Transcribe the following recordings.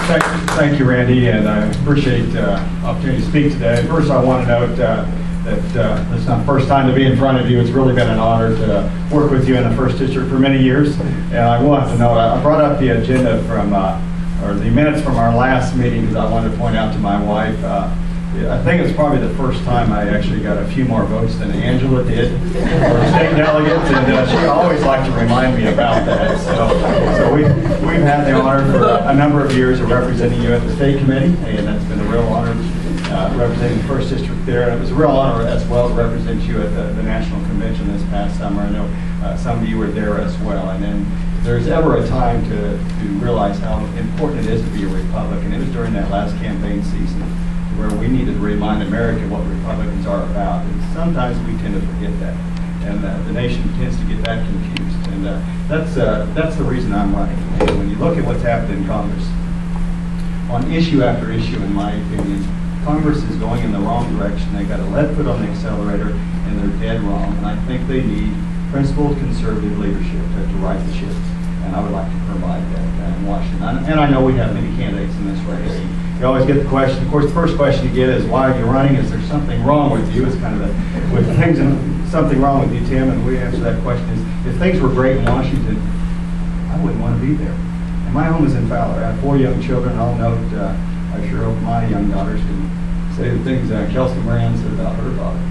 Thank you, Randy, and I appreciate the opportunity to speak today. First, I want to note that this is not the first time to be in front of you. It's really been an honor to work with you in the 1st District for many years. And I want to note, I brought up the agenda from, or the minutes from our last meeting because I wanted to point out to my wife, I think it's probably the first time I actually got a few more votes than Angela did for state delegates, and she always liked to remind me about that. So we've had the honor for a number of years of representing you at the state committee, and that's been a real honor representing the 1st District there. And it was a real honor as well to represent you at the National Convention this past summer. I know some of you were there as well. And then if there's ever a time to realize how important it is to be a Republican, it was during that last campaign season, where we needed to remind America what Republicans are about. And sometimes we tend to forget that. And the nation tends to get that confused. And that's the reason I'm running. And when you look at what's happened in Congress, on issue after issue, in my opinion, Congress is going in the wrong direction. They've got a lead foot on the accelerator, and they're dead wrong. And I think they need principled conservative leadership to right the ship. And I would like to provide that in Washington. And I know we have many candidates in this race. You always get the question, of course, the first question you get is, why are you running? Is there something wrong with you? It's kind of with things, something wrong with you, Tim, and we answer that question is, if things were great in Washington, I wouldn't want to be there. And my home is in Fowler. I have 4 young children. I'll note, I sure hope my young daughters can say the things Kelsey Moran said about her daughter.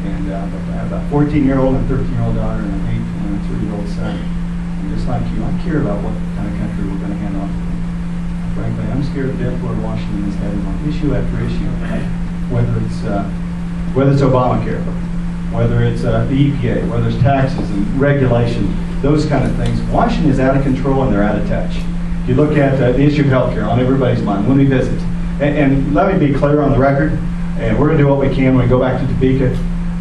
And I have a 14-year-old and a 13-year-old daughter and an 8 and a 3-year-old son. And just like you, I care about what kind of country we're going to hand off to them. Frankly, I'm scared to death where Washington is headed on issue after issue, whether it's Obamacare, whether it's the EPA, whether it's taxes and regulation, those kind of things. Washington is out of control and they're out of touch. If you look at the issue of health care on everybody's mind when we visit, and let me be clear on the record, and we're going to do what we can when we go back to Topeka,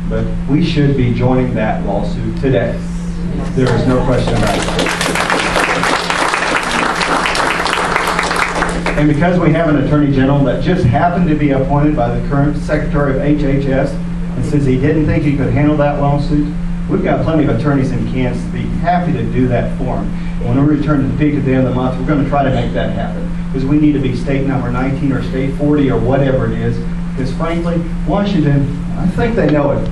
but we should be joining that lawsuit today. There is no question about it. And because we have an Attorney General that just happened to be appointed by the current Secretary of HHS, and since he didn't think he could handle that lawsuit, we've got plenty of attorneys in Kansas to be happy to do that for him. And when we return to Topeka at the end of the month, we're going to try to make that happen. Because we need to be state number 19 or state 40 or whatever it is. Because frankly, Washington, I think they know it,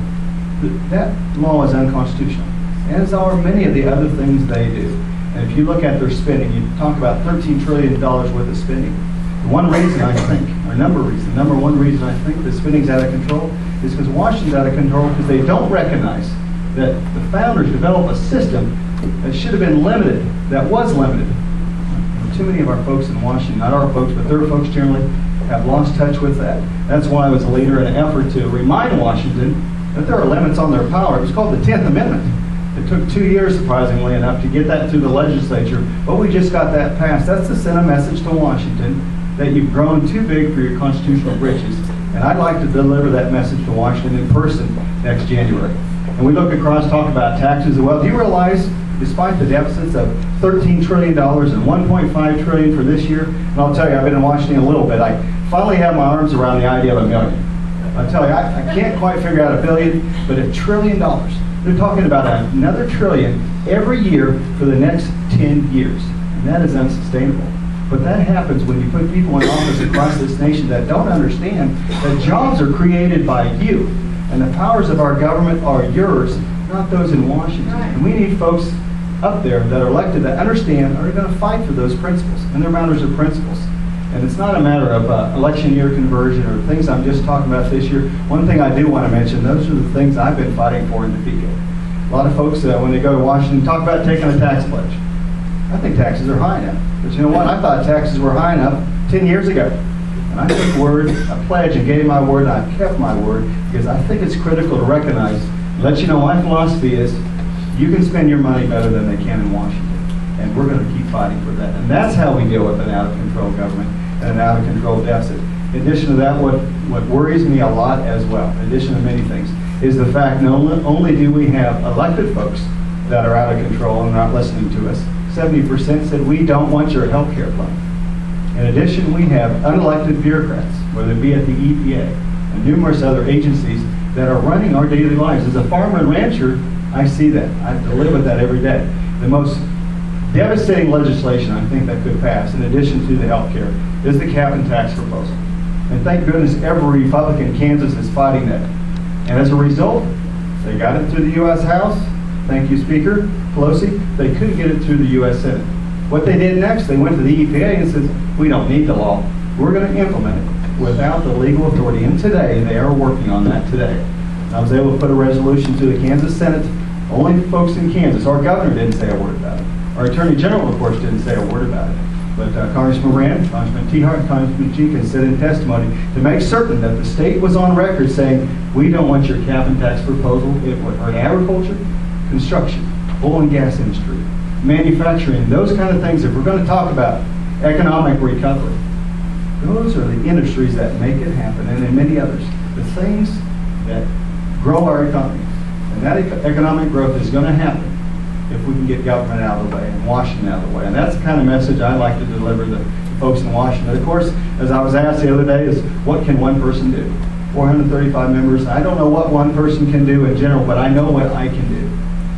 that law is unconstitutional. As are many of the other things they do. And if you look at their spending, you talk about $13 trillion worth of spending. The one reason I think, or number one reason I think the spending's out of control is because Washington's out of control because they don't recognize that the founders developed a system that should have been limited, that was limited. Too many of our folks in Washington, not our folks, but their folks generally, have lost touch with that. That's why I was a leader in an effort to remind Washington that there are limits on their power. It was called the 10th Amendment. It took 2 years, surprisingly enough, to get that through the legislature, but we just got that passed. That's to send a message to Washington that you've grown too big for your constitutional britches. And I'd like to deliver that message to Washington in person next January. And we look across, talk about taxes as well. Do you realize, despite the deficits of $13 trillion and $1.5 trillion for this year, and I'll tell you, I've been in Washington a little bit, I finally have my arms around the idea of $1 million. I'll tell you, I can't quite figure out $1 billion, but $1 trillion. They're talking about another trillion every year for the next 10 years. And that is unsustainable. But that happens when you put people in office across this nation that don't understand that jobs are created by you. And the powers of our government are yours, not those in Washington. And we need folks up there that are elected that understand are going to fight for those principles. And they're matters of principles. And it's not a matter of election year conversion or things I'm just talking about this year. One thing I do want to mention, those are the things I've been fighting for in Topeka. A lot of folks, when they go to Washington, talk about taking a tax pledge. I think taxes are high enough. But you know what? I thought taxes were high enough 10 years ago. And I took word, a pledge, and gave my word, and I kept my word, because I think it's critical to recognize, let you know my philosophy is, you can spend your money better than they can in Washington. And we're going to keep fighting for that. And that's how we deal with an out-of-control government and an out-of-control deficit. In addition to that, what worries me a lot as well, in addition to many things, is the fact not only do we have elected folks that are out of control and not listening to us, 70% said we don't want your health care plan. In addition, we have unelected bureaucrats, whether it be at the EPA and numerous other agencies that are running our daily lives. As a farmer and rancher, I see that. I have to live with that every day. The most devastating legislation I think that could pass, in addition to the health care, is the cap and tax proposal. And thank goodness every Republican in Kansas is fighting that. And as a result, they got it through the U.S. House. Thank you, Speaker Pelosi. They couldn't get it through the U.S. Senate. What they did next, they went to the EPA and said, we don't need the law. We're going to implement it without the legal authority. And today, they are working on that today. And I was able to put a resolution to the Kansas Senate. Only folks in Kansas. Our governor didn't say a word about it. Our Attorney General, of course, didn't say a word about it. But Congressman Rand, Congressman T-Hart, Congressman Jenkins said in testimony to make certain that the state was on record saying, we don't want your cap and tax proposal for agriculture, construction, oil and gas industry, manufacturing, those kind of things. If we're going to talk about economic recovery, those are the industries that make it happen, and then many others. The things that grow our economy. And that economic growth is going to happen if we can get government out of the way and Washington out of the way. And that's the kind of message I like to deliver to the folks in Washington. Of course, as I was asked the other day, is what can one person do? 435 members. I don't know what one person can do in general, but I know what I can do.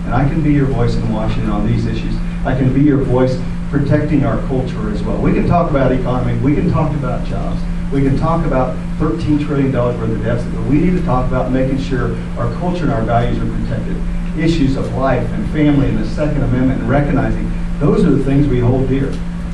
And I can be your voice in Washington on these issues. I can be your voice protecting our culture as well. We can talk about economy. We can talk about jobs. We can talk about $13 trillion worth of deficit, but we need to talk about making sure our culture and our values are protected. Issues of life and family and the Second Amendment, and recognizing those are the things we hold dear.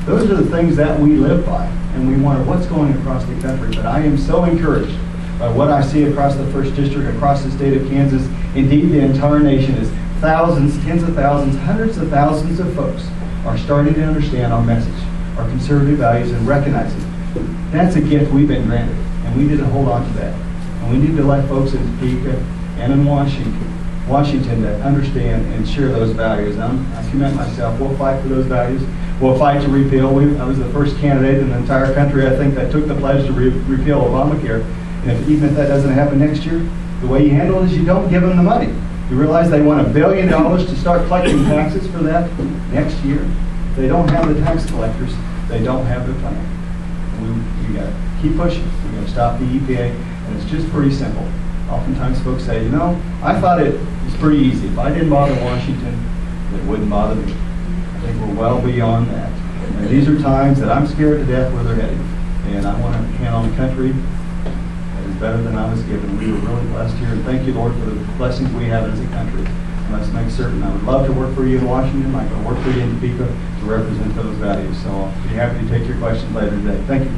Those are the things that we live by, and we wonder what's going across the country. But I am so encouraged by what I see across the 1st District, across the state of Kansas, indeed the entire nation, is thousands, tens of thousands, hundreds of thousands of folks are starting to understand our message, our conservative values, and recognizing that's a gift we've been granted, and we need to hold on to that. And we need to let folks in Topeka and in Washington that understand and share those values. I commit myself. We'll fight for those values. We'll fight to repeal. I was the first candidate in the entire country, I think, that took the pledge to repeal Obamacare. And even if that doesn't happen next year, the way you handle it is you don't give them the money. You realize they want $1 billion to start collecting taxes for that next year. They don't have the tax collectors. They don't have the plan. We got to keep pushing. We got to stop the EPA, and it's just pretty simple. Oftentimes folks say, you know, I thought it was pretty easy. If I didn't bother Washington, it wouldn't bother me. I think we're well beyond that. And these are times that I'm scared to death where they're headed. And I want to hand on the country that is better than I was given. We were really blessed here. And thank you, Lord, for the blessings we have as a country. And let's make certain. I would love to work for you in Washington. I could work for you in Topeka to represent those values. So I'll be happy to take your questions later today. Thank you.